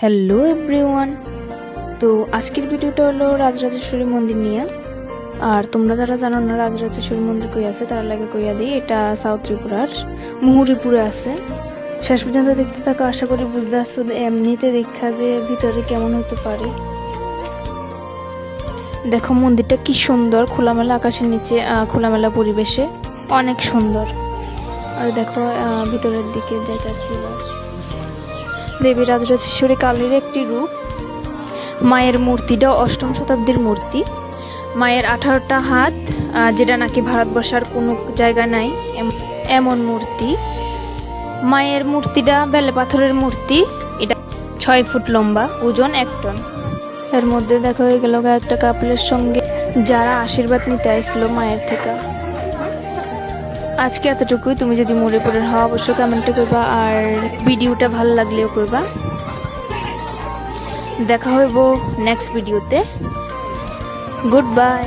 Hello everyone. তো আজকের ভিডিওটা হলো রাজরাজেশ্বরী মন্দির নিয়ে। আর তোমরা যারা জানো না রাজরাজেশ্বরী মন্দির কই আছে তারা লাগে কইয়া দিই, এটা সাউথ ত্রিপুরার মুহুরীপুরে আছে। শেষ পর্যন্ত দেখতে থাকো, আশা করি বুঝতে পারছো। এমনিতে দেখা যে ভিতরে কেমন হতে পারে। দেখো মন্দিরটা কি সুন্দর, খোলামেলা আকাশের নিচে, খোলামেলা পরিবেশে অনেক সুন্দর। আর দেখো ভিতরের দিকে যাইতেছি। দেবী রাজরাজেশ্বরী কালীর একটি রূপ। মায়ের মূর্তিটা অষ্টম শতাব্দীর মূর্তি। মায়ের 18টা হাত, যেটা নাকি ভারতবর্ষের কোনো জায়গা নাই এমন মূর্তি। মায়ের মূর্তিটা বেলে পাথরের মূর্তি। এটা 6 ফুট লম্বা, ওজন 1 টন। এর মধ্যে দেখা হয়ে গেল একটা কাপলের সঙ্গে যারা আশীর্বাদ নিতে আসছিল মায়ের থেকে। আজকে এতটুকুই। তুমি যদি মুহুরীপুরের হও অবশ্যই কমেন্টে কইবা, আর ভিডিওটা ভালো লাগলেও কইবা। দেখা হইব নেক্সট ভিডিওতে। Good bye.